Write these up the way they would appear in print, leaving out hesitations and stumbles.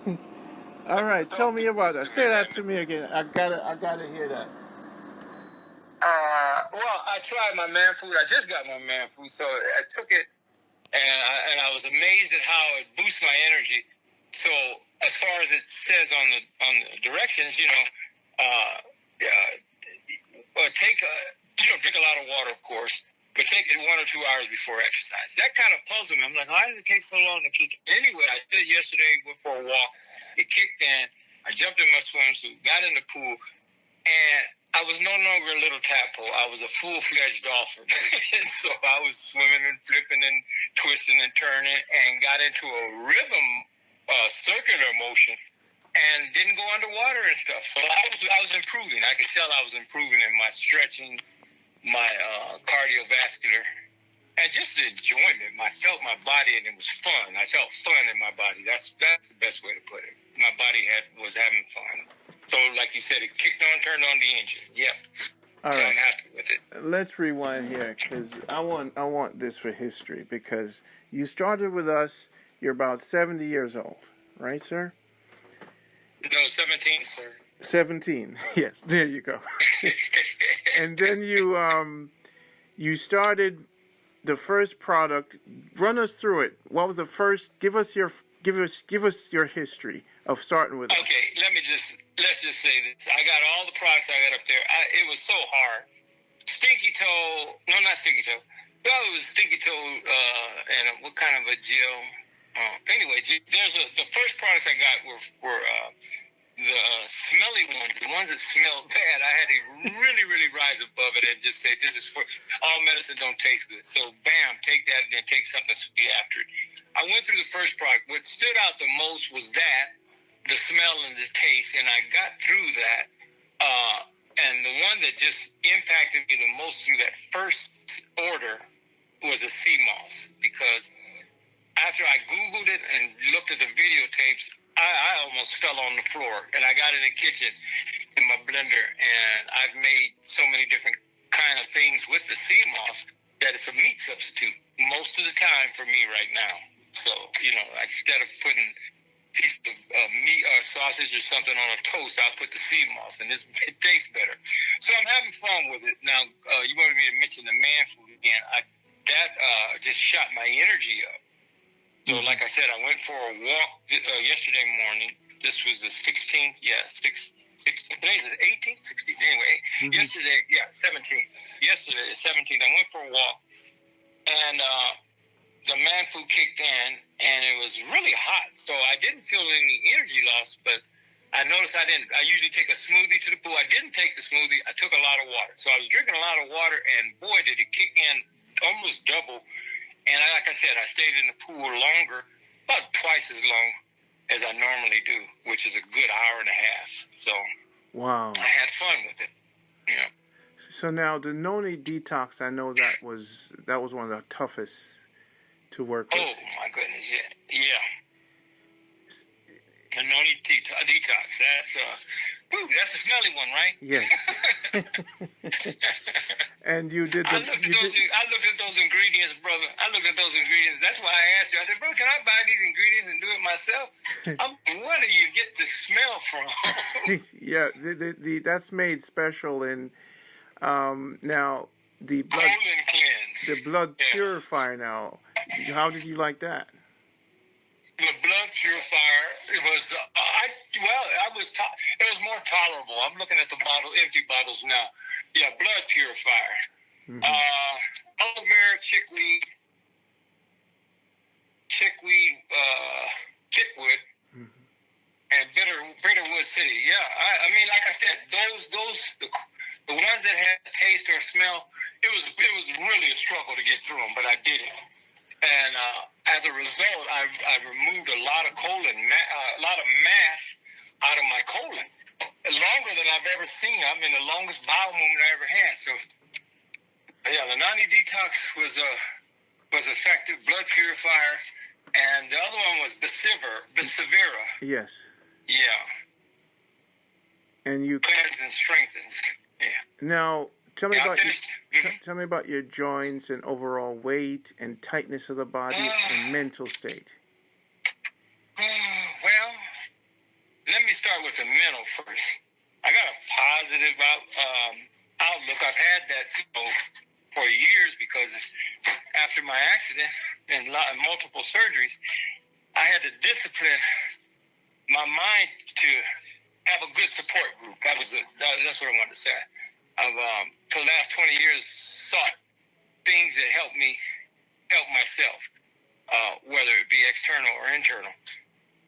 All right, tell Talk me to about this that. to me, Say that man. to me again. I gotta hear that. Well, I tried my man food. I just got my man food, so I took it, and I was amazed at how it boosts my energy. So as far as it says on the directions, take drink a lot of water, of course, but take it 1 or 2 hours before exercise. That kind of puzzled me. I'm like, why did it take so long to kick? Anyway, I did it yesterday. Went for a walk. It kicked in. I jumped in my swimsuit, got in the pool, and I was no longer a little tadpole. I was a full-fledged dolphin. So I was swimming and flipping and twisting and turning and got into a rhythm, circular motion, and didn't go underwater and stuff. So I was improving. I could tell I was improving in my stretching, my cardiovascular, and just the enjoyment. I felt my body, and it was fun. I felt fun in my body. That's the best way to put it. My body was having fun. So, like you said, it kicked on, turned on the engine. Yeah. All So I'm right, happy with it. let's rewind here because I want this for history because you started with us. You're about 70 years old, right, sir? No, 17, sir. 17. Yes, there you go. And then you started the first product. Run us through it. What was the first? Give us your history of starting with us. Okay, let's just say this. I got all the products I got up there. It was so hard. Stinky Toe, no, not Stinky Toe. Well, it was Stinky Toe, and what kind of a gel? Anyway, the first products I got were the smelly ones, the ones that smelled bad. I had to really, really rise above it and just say, this is for all medicine don't taste good. So, bam, take that and then take something sweet after it. I went through the first product. What stood out the most was the smell and the taste, and I got through that. And the one that just impacted me the most through that first order was a sea moss, because after I Googled it and looked at the videotapes, I almost fell on the floor. And I got in the kitchen in my blender, and I've made so many different kind of things with the sea moss that it's a meat substitute most of the time for me right now. So, instead of putting piece of meat or sausage or something on a toast, I'll put the sea moss, and it tastes better. So I'm having fun with it. Now, you wanted me to mention the man food again. That just shot my energy up. So, like I said, I went for a walk yesterday morning. This was the 16th. Yeah, 16th. Today's the 18th? 16th. Anyway, yesterday, 17th. Yesterday, the 17th, I went for a walk, and the man food kicked in, and it was really hot. So I didn't feel any energy loss, but I noticed I didn't. I usually take a smoothie to the pool. I didn't take the smoothie. I took a lot of water. So I was drinking a lot of water, and boy, did it kick in almost double. And like I said, I stayed in the pool longer, about twice as long as I normally do, which is a good hour and a half. So Wow. I had fun with it. Yeah. So now the Noni detox, I know that was one of the toughest to work with. Oh my goodness, yeah. The Noni detox. That's the smelly one, right? Yes. And you did I looked at those ingredients, brother. I looked at those ingredients. That's why I asked you. I said, bro, can I buy these ingredients and do it myself? Where do you get the smell from? Yeah, that's made special in now the blood Colon cleanse. the blood purifier. Now, how did you like that? The blood purifier. It was. It was more tolerable. I'm looking at the empty bottles now. Yeah, blood purifier. Aloe vera, chickweed, chickwood, and Bitterwood City. Yeah, I mean, like I said, the ones that had taste or smell, it was really a struggle to get through them, but I did it. And as a result, I removed a lot of a lot of mass out of my colon, longer than I've ever seen. I mean, the longest bowel movement I ever had. So, yeah, the Noni detox was effective, blood purifier, and the other one was Bisivera. Yes. Yeah. And you cleanse and strengthens. Yeah. Now, tell me about your joints and overall weight and tightness of the body and mental state. Well, start with the mental first. I got a positive outlook. I've had that for years because after my accident and multiple surgeries, I had to discipline my mind to have a good support group. That's what I wanted to say. I've for the last 20 years sought things that help me help myself, whether it be external or internal.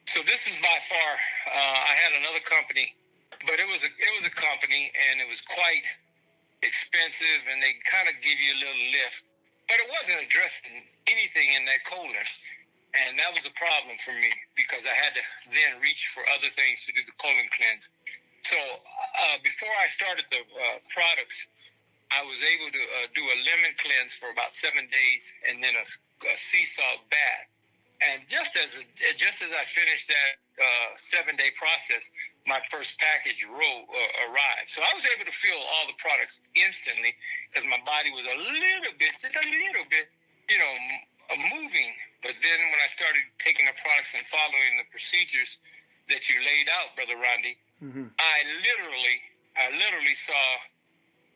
So this is by far. I had another company, but it was a company, and it was quite expensive, and they kind of give you a little lift, but it wasn't addressing anything in that colon, and that was a problem for me because I had to then reach for other things to do the colon cleanse. So before I started the products, I was able to do a lemon cleanse for about 7 days, and then a sea salt bath. And just as I finished that 7-day process, my first package arrived. So I was able to feel all the products instantly because my body was just a little bit, moving. But then when I started taking the products and following the procedures that you laid out, Brother Rondi, I literally saw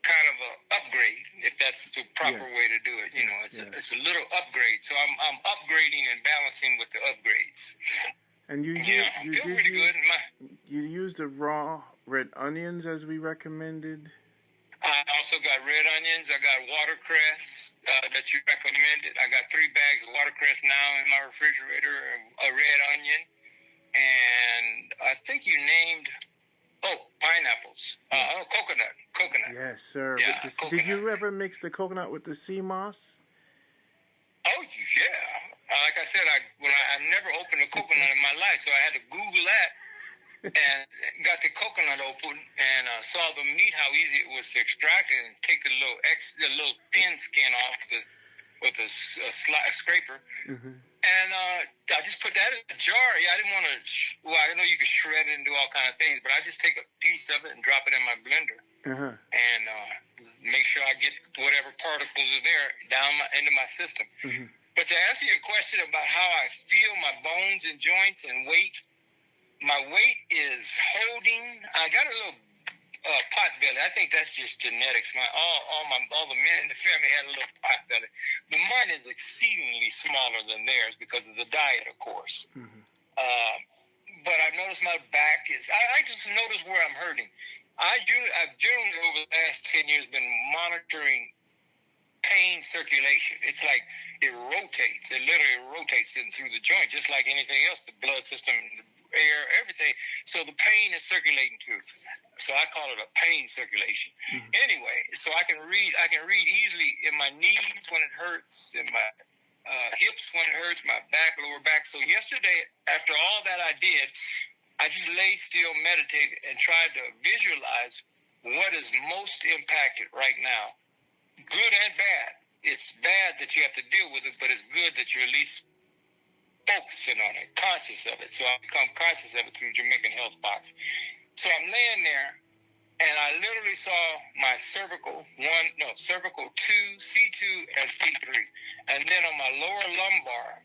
kind of an upgrade, if that's the proper way to do it. It's a little upgrade. So I'm upgrading and balancing with the upgrades. And you used the raw red onions as we recommended. I also got red onions. I got watercress that you recommended. I got 3 bags of watercress now in my refrigerator, a red onion, and I think you named pineapples. Coconut. Yes, sir. Yeah, did you ever mix the coconut with the sea moss? Oh yeah. Like I said, I never opened a coconut in my life, so I had to Google that and got the coconut open and saw the meat, how easy it was to extract it and take the little thin skin off with a scraper. And I just put that in a jar. Yeah, I didn't want to. I know you can shred it and do all kind of things, but I just take a piece of it and drop it in my blender and make sure I get whatever particles are there down into my system. But to answer your question about how I feel my bones and joints and weight, my weight is holding. I got a little pot belly. I think that's just genetics. All the men in the family had a little pot belly. But mine is exceedingly smaller than theirs because of the diet, of course. But I noticed my back is. I just noticed where I'm hurting. I've generally over the last 10 years been monitoring pain circulation. It's like it rotates. It literally rotates in through the joint, just like anything else. The blood system, the air, everything. So the pain is circulating too. So I call it a pain circulation. Anyway, so I can read easily in my knees when it hurts, in my hips when it hurts, my back, lower back. So yesterday, after all that I did, I just laid still, meditated, and tried to visualize what is most impacted right now, good and bad. It's bad that you have to deal with it, but it's good that you're at least focusing on it, conscious of it. So I become conscious of it through Jamaican Health Box. So I'm laying there, and I literally saw my cervical 2, C2, and C3. And then on my lower lumbar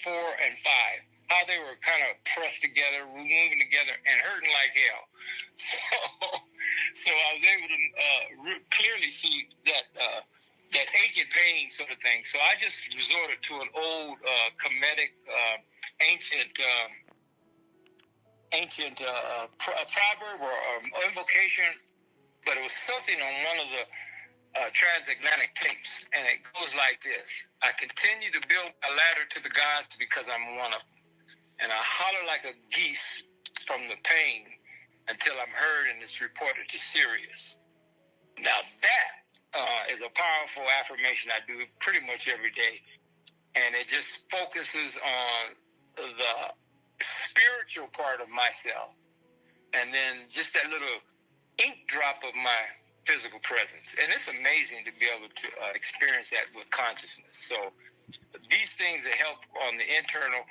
4 and 5, how they were kind of pressed together, moving together, and hurting like hell. So I was able to clearly see that aching pain sort of thing. So I just resorted to an old Kemetic ancient proverb or invocation, but it was something on one of the transatlantic tapes, and it goes like this: I continue to build a ladder to the gods because I'm one of them, and I holler like a geese from the pain until I'm heard and it's reported to Sirius. Now that is a powerful affirmation I do pretty much every day, and it just focuses on the spiritual part of myself, and then just that little ink drop of my physical presence. And it's amazing to be able to experience that with consciousness. So these things that help on the internal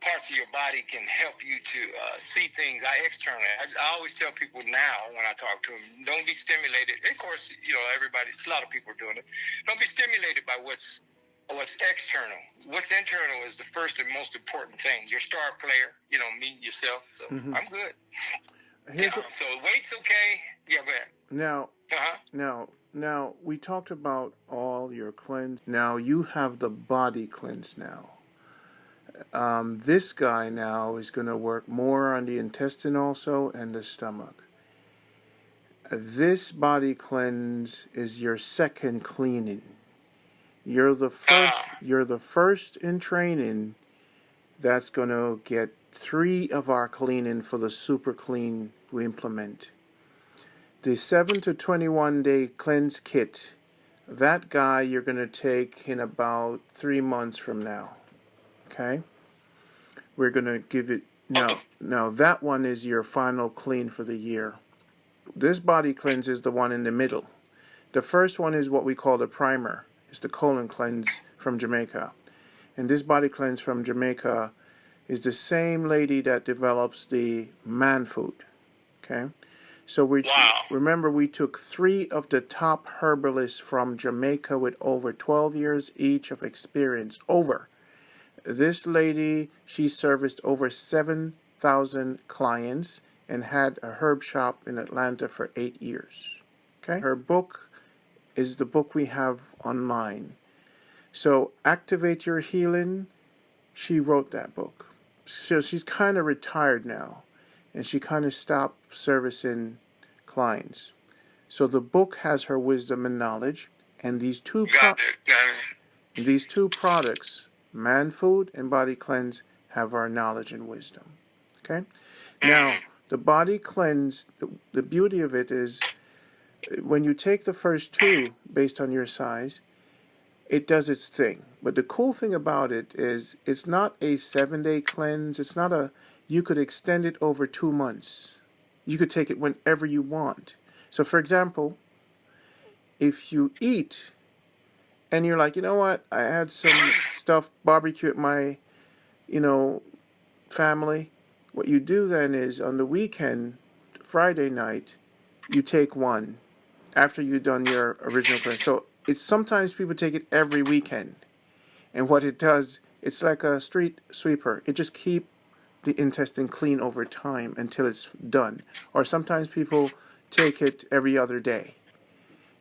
parts of your body can help you to see things externally. I always tell people now when I talk to them, don't be stimulated. Of course, everybody, it's a lot of people are doing it. Don't be stimulated by what's what's external. What's internal is the first and most important thing. Your star player, me, yourself. So I'm good. So weight's okay. Yeah, go ahead. Now, we talked about all your cleanse. Now you have the body cleanse now. This guy now is going to work more on the intestine also and the stomach. This body cleanse is your second cleaning. You're the first in training that's going to get 3 of our cleaning for the super clean we implement. The 7 to 21 day cleanse kit, that guy you're going to take in about 3 months from now. Okay? We're going to give it now that one is your final clean for the year. This body cleanse is the one in the middle. The first one is what we call the primer. It's the colon cleanse from Jamaica. And this body cleanse from Jamaica is the same lady that develops the man food. Okay? So remember we took 3 of the top herbalists from Jamaica with over 12 years each of experience. This lady, she serviced over 7,000 clients and had a herb shop in Atlanta for 8 years. Okay? Her book is the book we have online. So, Activate Your Healing, she wrote that book. So she's kind of retired now, and she kind of stopped servicing clients. So the book has her wisdom and knowledge, and these two products, Man Food and Body Cleanse, have our knowledge and wisdom. Okay? Now, the body cleanse, the beauty of it is when you take the first 2 based on your size, it does its thing. But the cool thing about it is it's not a 7-day cleanse. It's not you could extend it over 2 months. You could take it whenever you want. So, for example, if you eat and you're like, you know what, I had some stuffed barbecue at my, family. What you do then is on the weekend, Friday night, you take 1 after you've done your original cleanse. So it's sometimes people take it every weekend. And what it does, it's like a street sweeper. It just keeps the intestine clean over time until it's done. Or sometimes people take it every other day.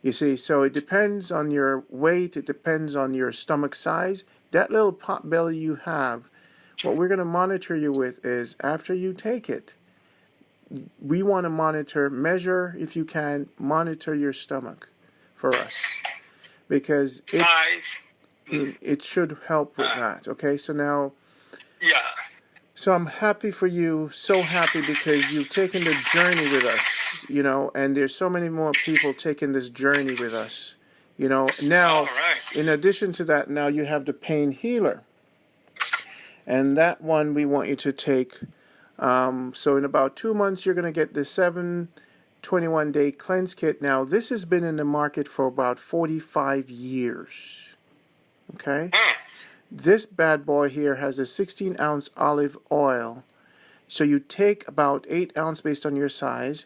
You see, so it depends on your weight. It depends on your stomach size. That little pot belly you have, what we're going to monitor you with is after you take it, we want to measure if you can, monitor your stomach for us. Because it should help with that. Okay, so now... Yeah. So I'm happy for you, so happy because you've taken the journey with us, and there's so many more people taking this journey with us, Now, in addition to that, now you have the pain healer. And that one we want you to take. So in about 2 months, you're going to get the 21-day cleanse kit. Now, this has been in the market for about 45 years. Okay? This bad boy here has a 16-ounce olive oil. So you take about 8 ounces based on your size,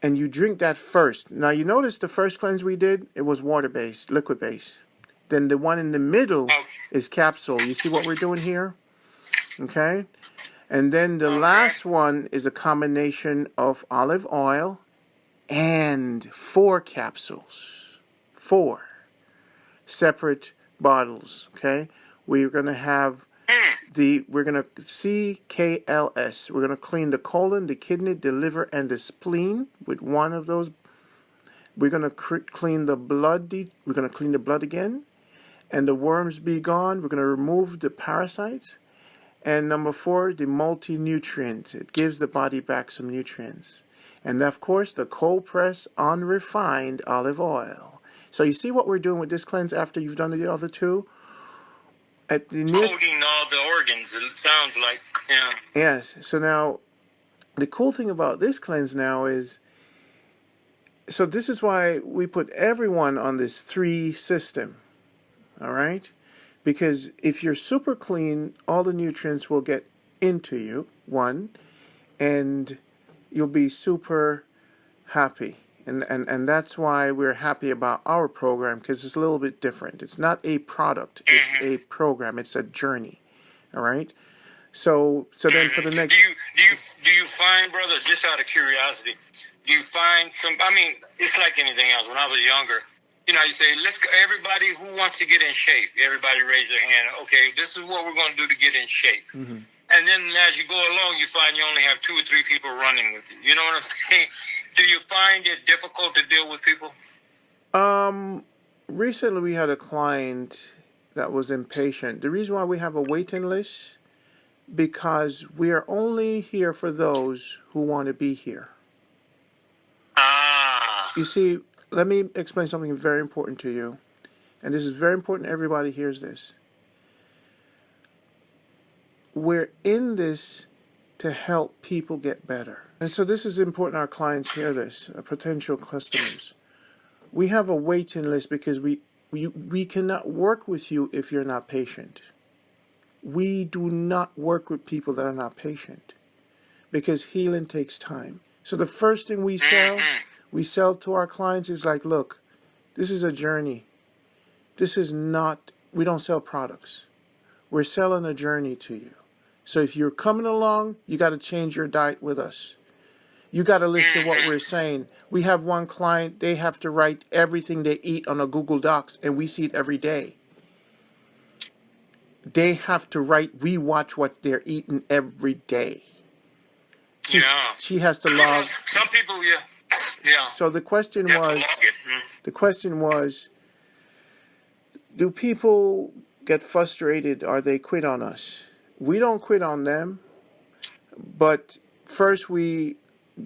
and you drink that first. Now, you notice the first cleanse we did, it was water-based, liquid-based. Then the one in the middle is capsule. You see what we're doing here? Okay? And then the last one is a combination of olive oil and 4 capsules. 4 separate bottles. Okay? We're going to have we're going to CKLS. We're going to clean the colon, the kidney, the liver, and the spleen with one of those. We're going to clean the blood. We're going to clean the blood again. And the worms be gone. We're going to remove the parasites. And number 4, the multi-nutrients. It gives the body back some nutrients. And of course, the cold press unrefined olive oil. So you see what we're doing with this cleanse after you've done the other 2? Coating all the organs, it sounds like. Yeah. Yes. So now, the cool thing about this cleanse now is, so this is why we put everyone on this 3 system. All right? Because if you're super clean, all the nutrients will get into you, 1, and you'll be super happy And that's why we're happy about our program, because it's a little bit different. It's not a product, it's a program, it's a journey. All right. So then for the next, Do you find, brother, just out of curiosity, do you find some? I mean, it's like anything else. When I was younger, you say, let's go, everybody who wants to get in shape. Everybody raise their hand. Okay, this is what we're going to do to get in shape. And then as you go along, you find you only have 2 or 3 people running with you. You know what I'm saying? Do you find it difficult to deal with people? recently we had a client that was impatient. The reason why we have a waiting list, because we are only here for those who want to be here. Ah. You see, let me explain something very important to you, and this is very important. Everybody hears this. We're in this to help people get better. And so this is important our clients hear this, potential customers. We have a waiting list because we cannot work with you if you're not patient. We do not work with people that are not patient, because healing takes time. So the first thing we sell to our clients is like, look, this is a journey. This is not, we don't sell products. We're selling a journey to you. So if you're coming along, you got to change your diet with us. You got to listen to what we're saying. We have one client, they have to write everything they eat on a Google Docs, and we see it every day. They have to write, we watch what they're eating every day. She has to log. Some people, yeah. So the question was, do people get frustrated or they quit on us? We don't quit on them, but first we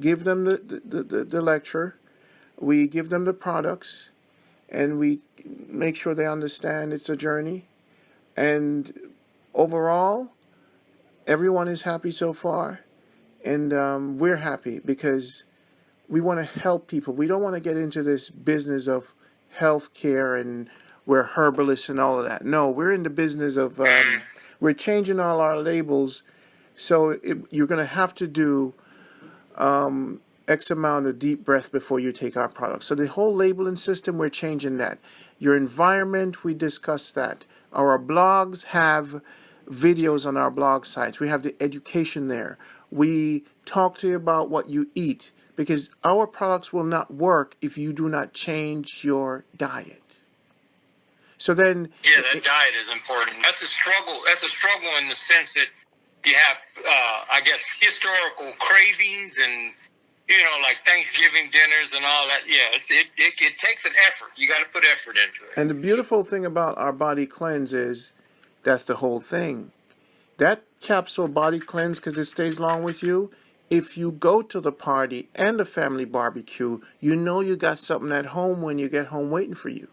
give them the lecture, we give them the products, and we make sure they understand it's a journey. And overall, everyone is happy so far, and we're happy because we want to help people. We don't want to get into this business of healthcare and we're herbalists and all of that. No, we're in the business of we're changing all our labels. So you're going to have to do X amount of deep breath before you take our product. So the whole labeling system, we're changing that. Your environment, we discussed that. Our blogs have videos on our blog sites. We have the education there. We talk to you about what you eat, because our products will not work if you do not change your diet. So then, that diet is important. That's a struggle. That's a struggle in the sense that you have, I guess, historical cravings and like Thanksgiving dinners and all that. Yeah, it takes an effort. You got to put effort into it. And the beautiful thing about our body cleanse is that's the whole thing. That capsule body cleanse, because it stays long with you. If you go to the party and the family barbecue, you know you got something at home when you get home waiting for you.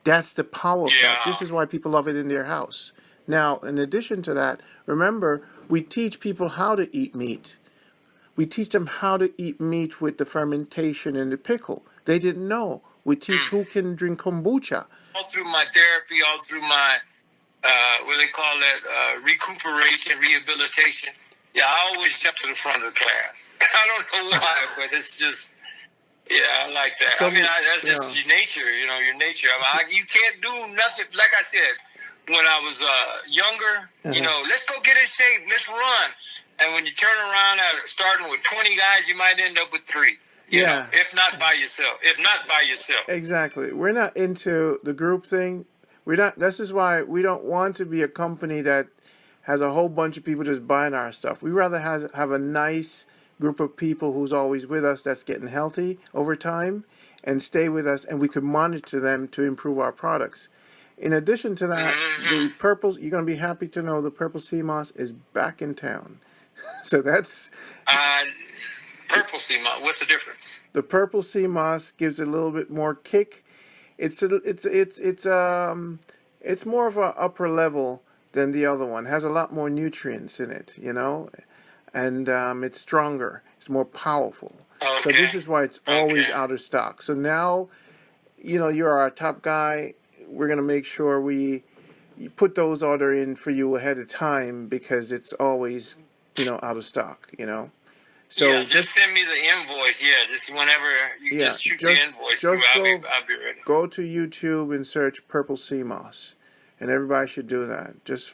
That's the power of that. This is why people love it in their house. Now, in addition to that, remember, we teach people how to eat meat. We teach them how to eat meat with the fermentation and the pickle. They didn't know. We teach who can drink kombucha. All through my therapy, all through my, what they call that, recuperation, rehabilitation. Yeah, I always jump to the front of the class. I don't know why, but it's just, I like that. So that's just your nature, your nature. You can't do nothing. Like I said, when I was younger, let's go get in shape, let's run. And when you turn around, starting with 20 guys, you might end up with 3. You know, if not by yourself. Exactly. We're not into the group thing. We're not. This is why we don't want to be a company that has a whole bunch of people just buying our stuff. We rather have a nice group of people who's always with us, that's getting healthy over time and stay with us, and we could monitor them to improve our products. In addition to that, the purple, you're going to be happy to know the Purple Sea Moss is back in town. So that's Purple Sea Moss. What's the difference? The Purple Sea Moss gives it a little bit more kick. It's more of a upper level than the other one. It has a lot more nutrients in it, and it's stronger. It's more powerful. Okay. So this is why it's always out of stock. So now, you're our top guy. We're gonna make sure we put those order in for you ahead of time, because it's always out of stock. So yeah, just send me the invoice. Yeah, just whenever you yeah, just shoot the invoice through, just I'll be ready. go to YouTube and search purple sea moss, and everybody should do that. Just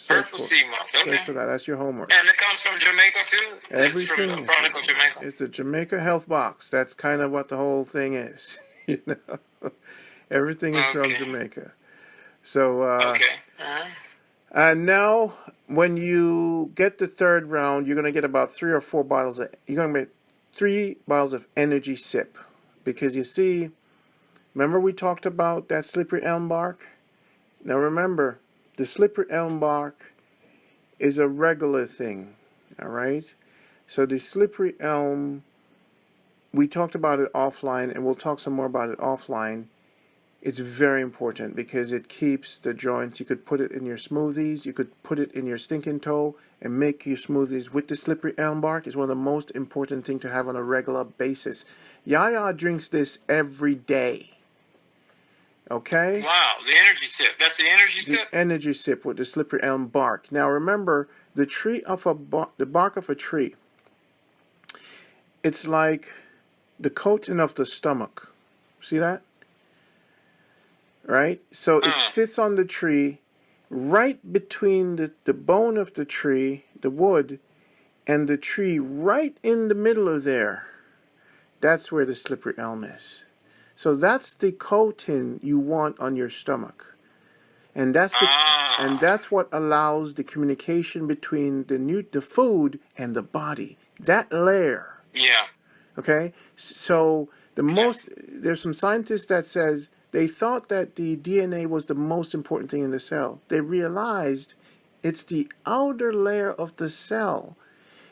Purple sea moss. Okay. search for that. That's your homework. And it comes from Jamaica too. Everything It's from Chronicle Jamaica. It's a Jamaica health box. That's kind of what the whole thing is. You know, everything is from Jamaica. So Okay. and now, when you get the third round, you're gonna get about 3 or 4 bottles. You're gonna make 3 bottles of energy sip, because you see, remember we talked about that slippery elm bark. Now remember, the slippery elm bark is a regular thing. All right. So the slippery elm, we talked about it offline, and we'll talk some more about it offline. It's very important because it keeps the joints. You could put it in your smoothies. You could put it in your stinking toe and make your smoothies with the slippery elm bark. It's one of the most important things to have on a regular basis. Yaya drinks this every day. Okay? Wow, the energy sip. That's the energy sip? The energy sip with the slippery elm bark. Now remember, the bark of a tree, it's like the coating of the stomach. See that? Right? So it sits on the tree right between the bone of the tree, the wood, and the tree, right in the middle of there. That's where the slippery elm is. So that's the coating you want on your stomach. And that's what allows the communication between the food and the body. That layer. Yeah. Okay? So there's some scientists that says they thought that the DNA was the most important thing in the cell. They realized it's the outer layer of the cell.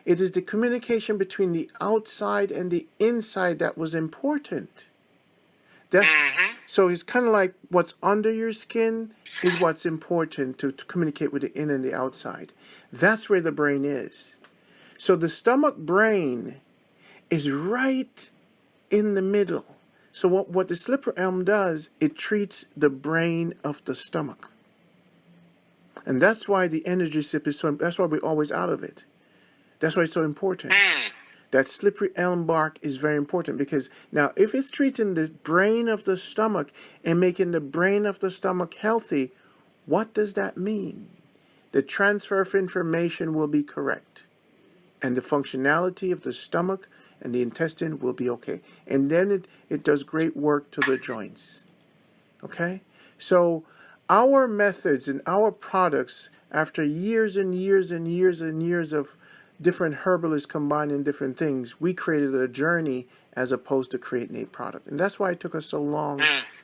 It is the communication between the outside and the inside that was important. So it's kind of like what's under your skin is what's important to communicate with the in and the outside. That's where the brain is. So the stomach brain is right in the middle. So what the slippery elm does, it treats the brain of the stomach. And that's why the energy sip is that's why we're always out of it. That's why it's so important. That slippery elm bark is very important, because now if it's treating the brain of the stomach and making the brain of the stomach healthy, what does that mean? The transfer of information will be correct, and the functionality of the stomach and the intestine will be okay. And then it does great work to the joints. Okay? So our methods and our products, after years and years and years and years of different herbalists combining different things, we created a journey as opposed to creating a product. And that's why it took us so long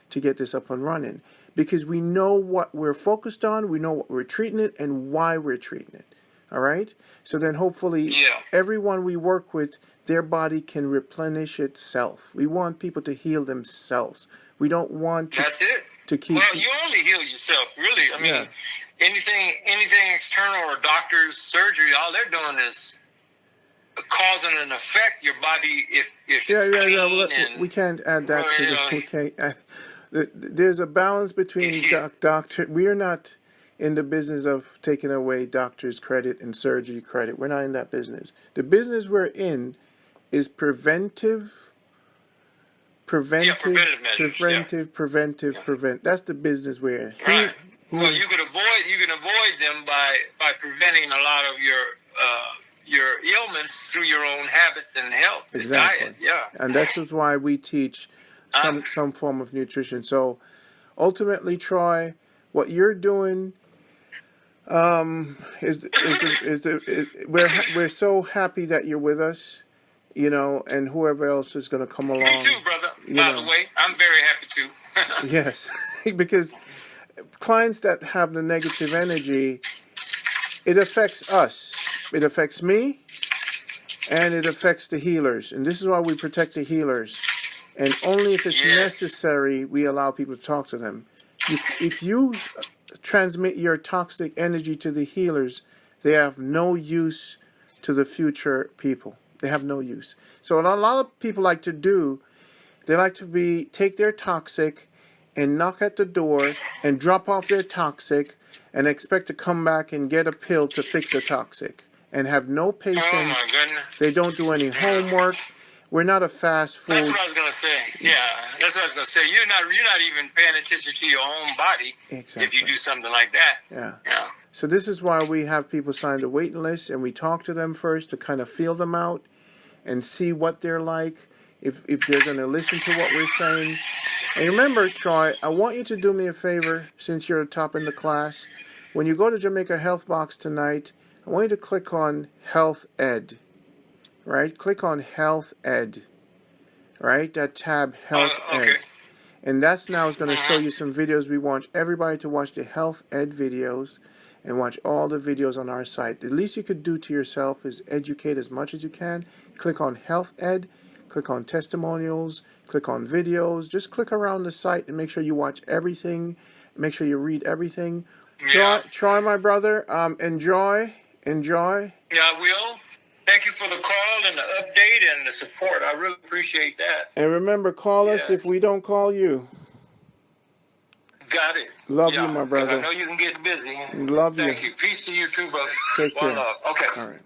to get this up and running, because we know what we're focused on, we know what we're treating it, and why we're treating it. All right? So then hopefully everyone we work with, their body can replenish itself. We want people to heal themselves. We don't want to, to keep... Well, you only heal yourself, really. I mean, anything external or doctor's surgery, all they're doing is causing an effect. Your body, if it's clean. Well, we can't add that to the... We can't there's a balance between doctor... We are not in the business of taking away doctors' credit and surgery credit. We're not in that business. The business we're in is preventive. Prevent. That's the business we're in. Right. Well, you can avoid them by preventing a lot of your ailments through your own habits and health and diet. Yeah. And this is why we teach some form of nutrition. So ultimately, Troy, what you're doing we're so happy that you're with us, you know, and whoever else is going to come along. Me too, brother. By the way, I'm very happy too. Yes, because clients that have the negative energy, it affects us. It affects me, and it affects the healers. And this is why we protect the healers. And only if it's necessary, we allow people to talk to them. If you transmit your toxic energy to the healers, they have no use to the future people. They have no use. So what a lot of people like to do, they like to take their toxic and knock at the door and drop off their toxic and expect to come back and get a pill to fix the toxic. and have no patience. Oh my goodness. They don't do any homework. We're not a fast food. That's what I was gonna say. Yeah, that's what I was gonna say. You're not even paying attention to your own body Exactly. if you do something like that. Yeah. Yeah. So this is why we have people sign the waiting list, and we talk to them first to kind of feel them out and see what they're like, if they're going to listen to what we're saying. And remember, Troy, I want you to do me a favor, since you're top in the class. When you go to Jamaica Health Box tonight, I want you to click on Health Ed. Right? Click on Health Ed. Right? That tab, Health okay. Ed. And that's now is going to show you some videos. We want everybody to watch the Health Ed videos and watch all the videos on our site. The least you could do to yourself is educate as much as you can. Click on Health Ed. Click on testimonials. Click on videos. Just click around the site and make sure you watch everything. Make sure you read everything. Yeah. Troy, my brother, enjoy. Yeah, I will. Thank you for the call and the update and the support. I really appreciate that. And remember, call us if we don't call you. Got it. Love you, my brother. I know you can get busy. Love you. Thank you. Peace to you too, brother. Take care. One love. Okay. All right.